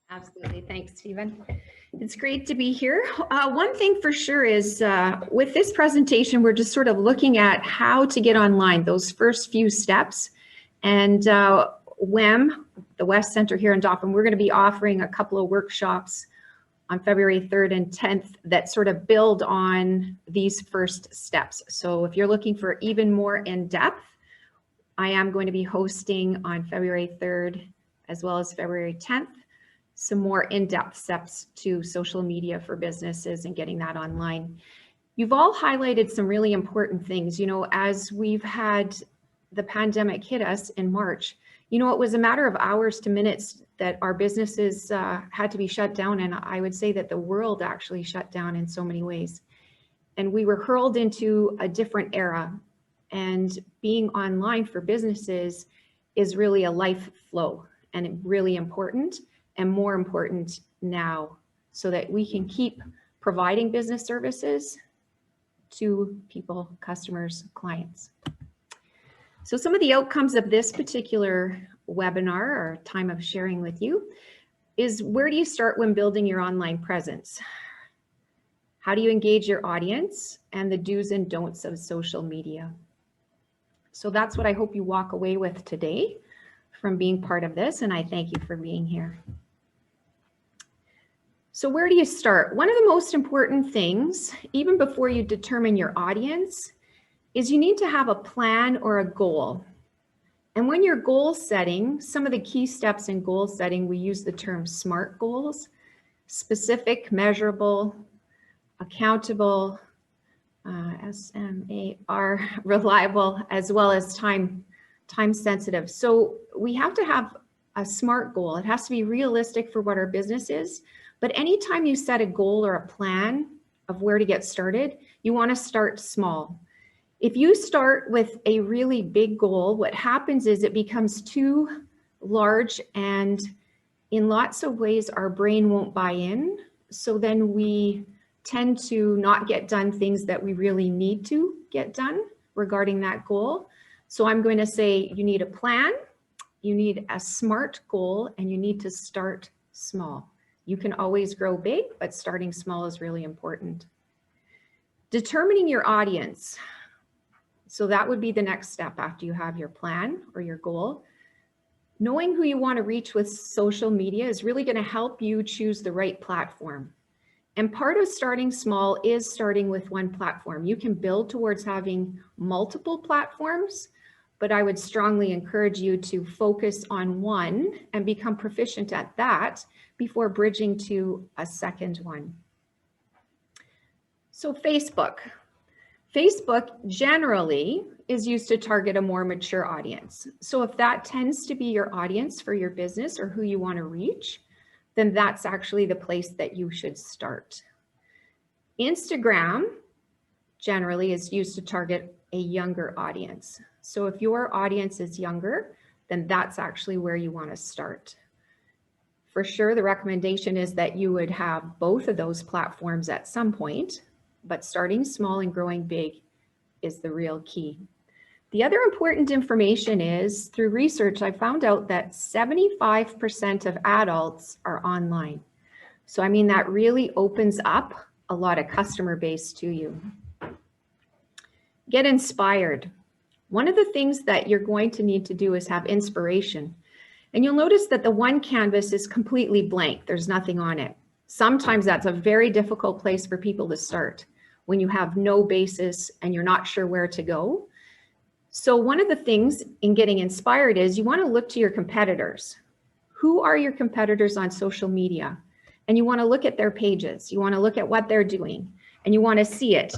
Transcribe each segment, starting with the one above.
Absolutely. Thanks, Stephen. It's great to be here. One thing for sure is with this presentation, we're just sort of looking at how to get online, those first few steps. And WEM, the West Center here in Dauphin, we're going to be offering a couple of workshops on February 3rd and 10th that sort of build on these first steps. So if you're looking for even more in depth, I am going to be hosting on February 3rd as well as February 10th some more in-depth steps to social media for businesses and getting that online. You've all highlighted some really important things. You know, as we've had the pandemic hit us in March, you know, it was a matter of hours to minutes that our businesses had to be shut down. And I would say that the world actually shut down in so many ways. And we were hurled into a different era. And being online for businesses is really a life flow and really important. And more important now, so that we can keep providing business services to people, customers, clients. So some of the outcomes of this particular webinar or time of sharing with you is, where do you start when building your online presence? How do you engage your audience, and the do's and don'ts of social media? So that's what I hope you walk away with today from being part of this, and I thank you for being here. So where do you start? One of the most important things, even before you determine your audience, is you need to have a plan or a goal. And when you're goal setting, some of the key steps in goal setting, we use the term SMART goals: specific, measurable, accountable, SMAR, reliable, as well as time sensitive. So we have to have a SMART goal. It has to be realistic for what our business is. But anytime you set a goal or a plan of where to get started, you want to start small. If you start with a really big goal, what happens is it becomes too large, and in lots of ways our brain won't buy in. So then we tend to not get done things that we really need to get done regarding that goal. So I'm going to say you need a plan, you need a SMART goal, and you need to start small. You can always grow big, but starting small is really important. Determining your audience. So that would be the next step after you have your plan or your goal. Knowing who you want to reach with social media is really going to help you choose the right platform. And part of starting small is starting with one platform. You can build towards having multiple platforms, but I would strongly encourage you to focus on one and become proficient at that before bridging to a second one. So Facebook. Facebook generally is used to target a more mature audience. So if that tends to be your audience for your business or who you want to reach, then that's actually the place that you should start. Instagram generally is used to target a younger audience. So if your audience is younger, then that's actually where you want to start. For sure, the recommendation is that you would have both of those platforms at some point, but starting small and growing big is the real key. The other important information is, through research, I found out that 75% of adults are online. So I mean, that really opens up a lot of customer base to you. Get inspired. One of the things that you're going to need to do is have inspiration. And you'll notice that the one canvas is completely blank. There's nothing on it. Sometimes that's a very difficult place for people to start when you have no basis and you're not sure where to go. So one of the things in getting inspired is you want to look to your competitors. Who are your competitors on social media? And you want to look at their pages. You want to look at what they're doing, and you want to see it.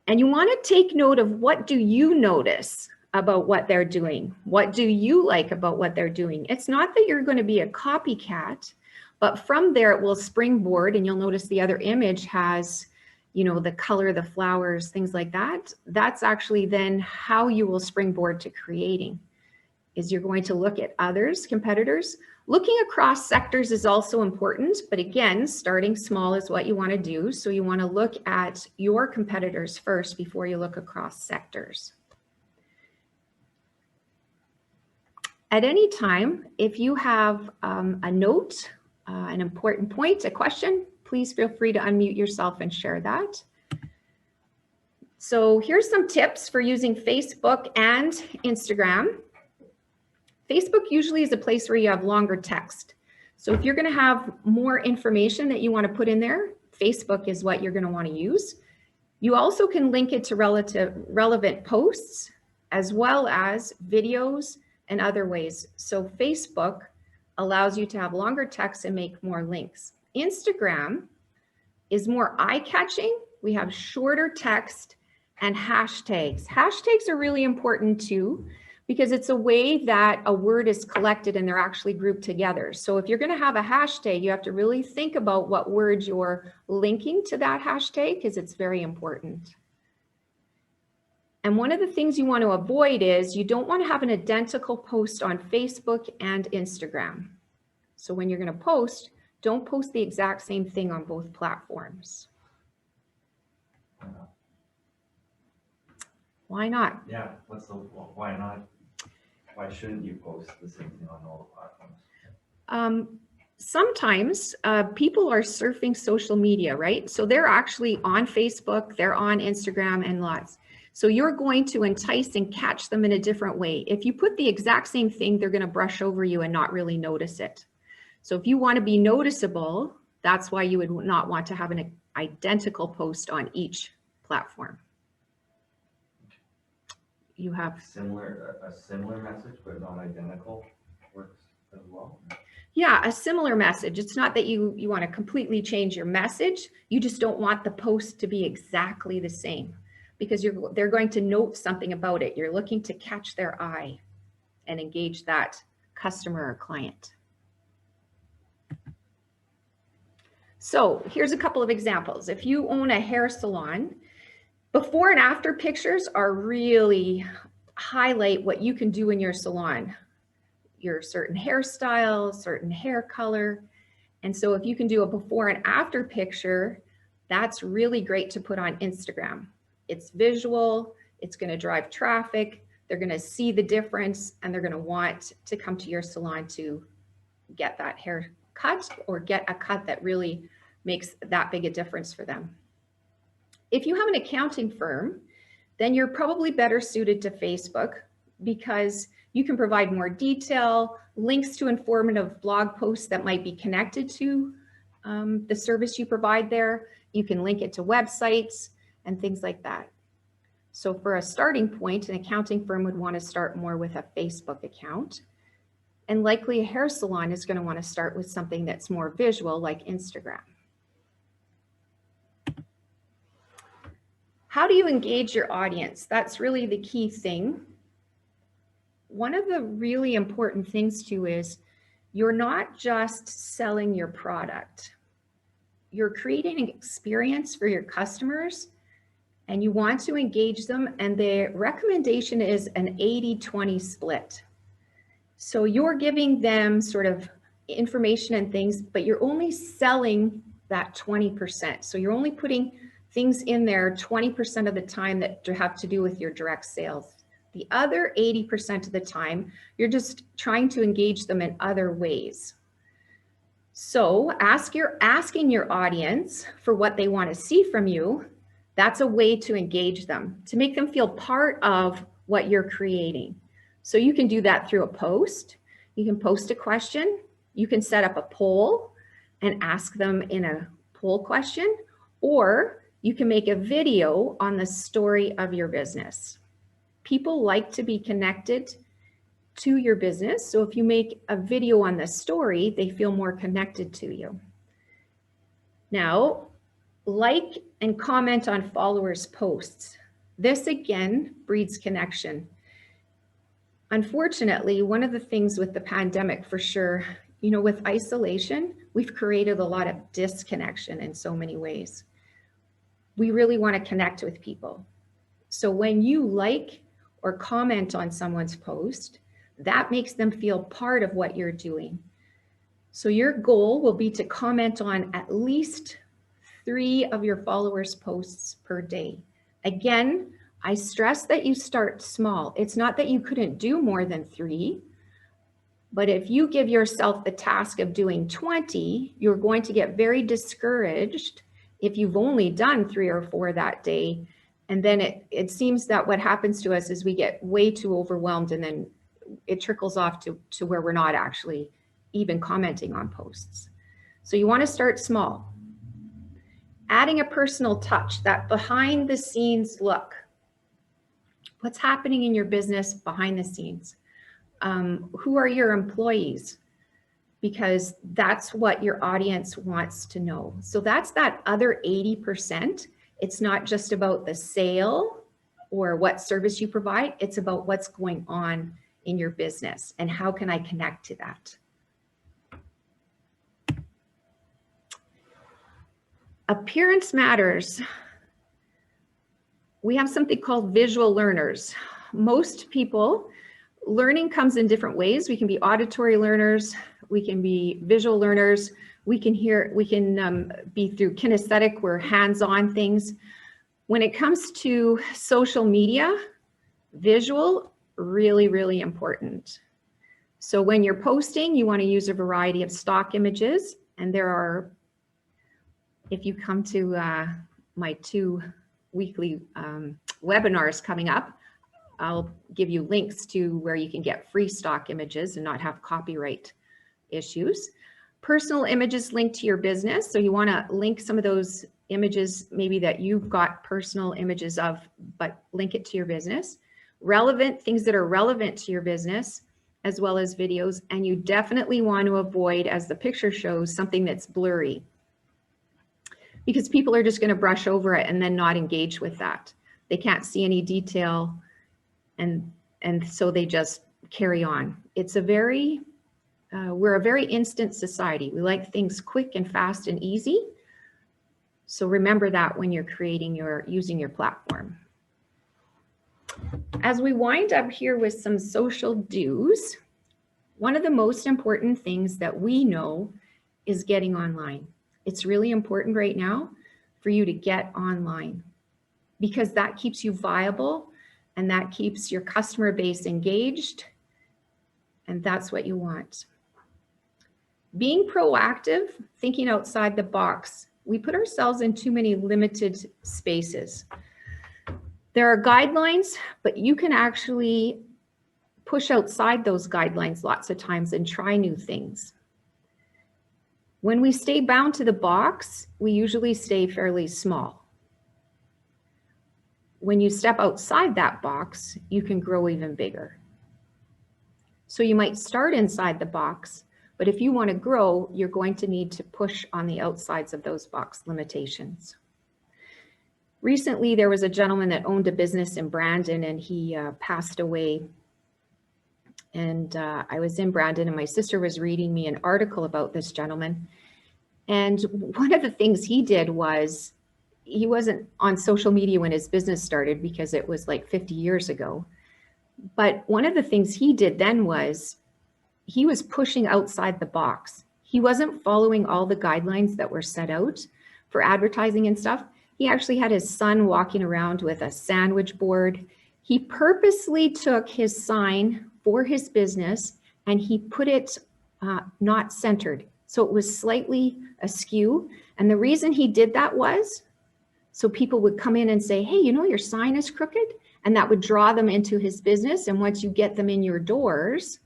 And you want to take note of, what do you notice about what they're doing? What do you like about what they're doing? It's not that you're going to be a copycat, but from there it will springboard, and you'll notice the other image has, you know, the color, the flowers, things like that. That's actually then how you will springboard to creating, is you're going to look at others, competitors. Looking across sectors is also important, but again, starting small is what you want to do. So you want to look at your competitors first before you look across sectors. At any time, if you have a note, an important point, a question, please feel free to unmute yourself and share that. So here's some tips for using Facebook and Instagram. Facebook usually is a place where you have longer text. So if you're going to have more information that you want to put in there, Facebook is what you're going to want to use. You also can link it to relevant posts as well as videos and other ways. So Facebook allows you to have longer text and make more links. Instagram is more eye-catching. We have shorter text and hashtags. Hashtags are really important too, because it's a way that a word is collected and they're actually grouped together. So if you're going to have a hashtag, you have to really think about what words you're linking to that hashtag, because it's very important. And one of the things you want to avoid is you don't want to have an identical post on Facebook and Instagram. So when you're going to post, don't post the exact same thing on both platforms. Why not? Yeah, why not? Why shouldn't you post the same thing on all the platforms? Sometimes people are surfing social media, right? So they're actually on Facebook, they're on Instagram and lots. So you're going to entice and catch them in a different way. If you put the exact same thing, they're going to brush over you and not really notice it. So if you want to be noticeable, that's why you would not want to have an identical post on each platform. You have a similar message, but not identical works as well. Yeah, a similar message. It's not that you want to completely change your message. You just don't want the post to be exactly the same, because they're going to note something about it. You're looking to catch their eye and engage that customer or client. So here's a couple of examples. If you own a hair salon, before and after pictures are really highlight what you can do in your salon, your certain hairstyle, certain hair color. And so if you can do a before and after picture, that's really great to put on Instagram. It's visual, it's going to drive traffic, they're going to see the difference, and they're going to want to come to your salon to get that hair cut or get a cut that really makes that big a difference for them. If you have an accounting firm, then you're probably better suited to Facebook, because you can provide more detail, links to informative blog posts that might be connected to the service you provide there. You can link it to websites and things like that. So for a starting point, an accounting firm would want to start more with a Facebook account. And likely a hair salon is going to want to start with something that's more visual, like Instagram. How do you engage your audience? That's really the key thing. One of the really important things too is you're not just selling your product. You're creating an experience for your customers, and you want to engage them, and the recommendation is an 80-20 split. So you're giving them sort of information and things, but you're only selling that 20%. So you're only putting things in there 20% of the time that have to do with your direct sales. The other 80% of the time, you're just trying to engage them in other ways. So asking your audience for what they want to see from you, that's a way to engage them, to make them feel part of what you're creating. So you can do that through a post. You can post a question. You can set up a poll and ask them in a poll question, or you can make a video on the story of your business. People like to be connected to your business. So if you make a video on the story, they feel more connected to you. Now, like and comment on followers' posts. This again breeds connection. Unfortunately, one of the things with the pandemic for sure, with isolation, we've created a lot of disconnection in so many ways. We really want to connect with people. So when you like or comment on someone's post, that makes them feel part of what you're doing. So your goal will be to comment on at least 3 of your followers' posts per day. Again, I stress that you start small. It's not that you couldn't do more than 3, But if you give yourself the task of doing 20, you're going to get very discouraged if you've only done 3 or 4 that day. And then it seems that what happens to us is we get way too overwhelmed, and then it trickles off to where we're not actually even commenting on posts. So you want to start small. Adding a personal touch, that behind the scenes look. What's happening in your business behind the scenes? Who are your employees? Because that's what your audience wants to know. So that's that other 80%. It's not just about the sale or what service you provide. It's about what's going on in your business and how can I connect to that. Appearance matters. We have something called visual learners. Most people, learning comes in different ways. We can be auditory learners, we can be visual learners, we can be through kinesthetic, we're hands-on things. When it comes to social media, visual, really, really important. So when you're posting, you want to use a variety of stock images, and there are, if you come to my 2 weekly webinars coming up, I'll give you links to where you can get free stock images and not have copyright issues. Personal images linked to your business. So you want to link some of those images, maybe that you've got personal images of, but link it to your business. Relevant, things that are relevant to your business, as well as videos. And you definitely want to avoid, as the picture shows, something that's blurry, because people are just going to brush over it and then not engage with that. They can't see any detail. And so they just carry on. It's a very, we're a very instant society. We like things quick and fast and easy. So remember that when you're using your platform. As we wind up here with some social do's, one of the most important things that we know is getting online. It's really important right now for you to get online, because that keeps you viable and that keeps your customer base engaged, and that's what you want. Being proactive, thinking outside the box. We put ourselves in too many limited spaces. There are guidelines, but you can actually push outside those guidelines lots of times and try new things. When we stay bound to the box, we usually stay fairly small. When you step outside that box, you can grow even bigger. So you might start inside the box, but if you want to grow, you're going to need to push on the outsides of those box limitations. Recently, there was a gentleman that owned a business in Brandon, and he passed away. And I was in Brandon, and my sister was reading me an article about this gentleman. And one of the things he did was, he wasn't on social media when his business started, because it was like 50 years ago. But one of the things he did then was he was pushing outside the box. He wasn't following all the guidelines that were set out for advertising and stuff. He actually had his son walking around with a sandwich board. He purposely took his sign for his business and he put it not centered. So it was slightly askew. And the reason he did that was so people would come in and say, hey, you know, your sign is crooked. And that would draw them into his business. And once you get them in your doors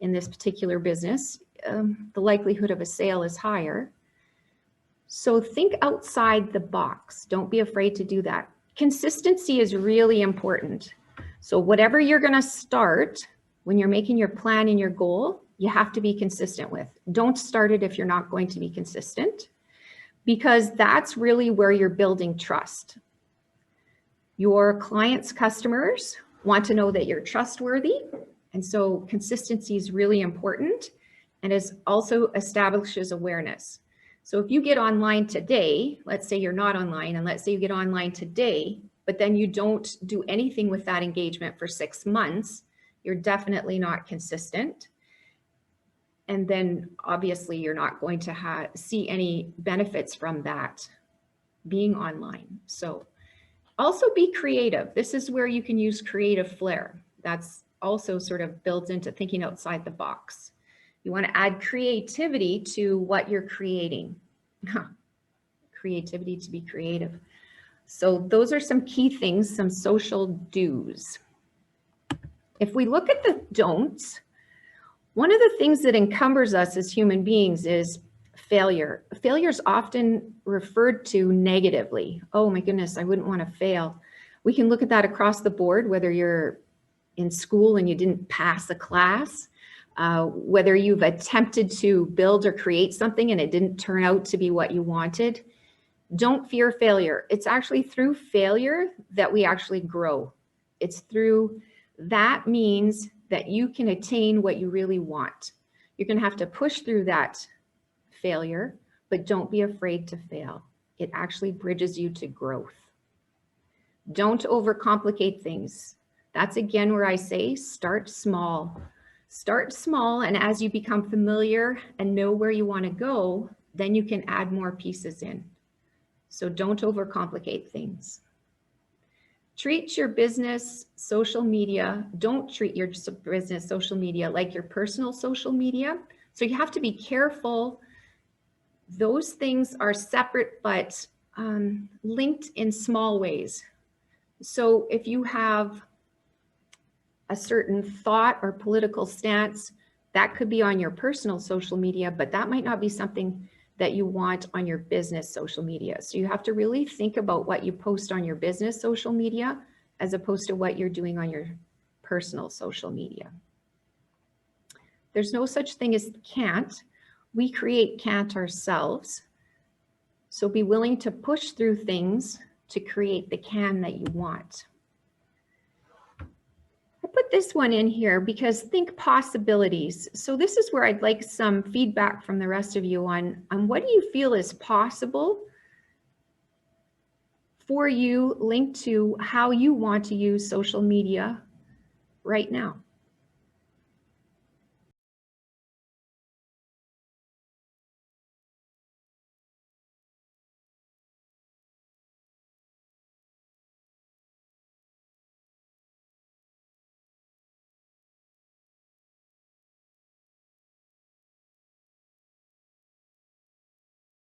in this particular business, the likelihood of a sale is higher. So think outside the box. Don't be afraid to do that. Consistency is really important. So whatever you're going to start, when you're making your plan and your goal, you have to be consistent with. Don't start it if you're not going to be consistent, because that's really where you're building trust. Your clients' customers want to know that you're trustworthy. And so consistency is really important, and it also establishes awareness. So if you get online today, let's say you're not online, and let's say you get online today, but then you don't do anything with that engagement for 6 months, you're definitely not consistent. And then obviously you're not going to see any benefits from that being online. So also be creative. This is where you can use creative flair. That's also sort of built into thinking outside the box. You want to add creativity to what you're creating. Creativity to be creative. So those are some key things, some social do's. If we look at the don'ts, one of the things that encumbers us as human beings is failure. Failure is often referred to negatively. Oh my goodness, I wouldn't want to fail. We can look at that across the board, whether you're in school and you didn't pass a class, whether you've attempted to build or create something and it didn't turn out to be what you wanted. Don't fear failure. It's actually through failure that we actually grow. It's through that means that you can attain what you really want. You're going to have to push through that failure, but don't be afraid to fail. It actually bridges you to growth. Don't overcomplicate things. That's again where I say start small. Start small, and as you become familiar and know where you want to go, then you can add more pieces in. So don't overcomplicate things. Treat your business social media. Don't treat your business social media like your personal social media. So you have to be careful. Those things are separate, but linked in small ways. So if you have a certain thought or political stance, that could be on your personal social media, but that might not be something that you want on your business social media. So you have to really think about what you post on your business social media as opposed to what you're doing on your personal social media. There's no such thing as can't. We create can't ourselves. So be willing to push through things to create the can that you want. I put this one in here because think possibilities. So this is where I'd like some feedback from the rest of you on what do you feel is possible for you linked to how you want to use social media right now.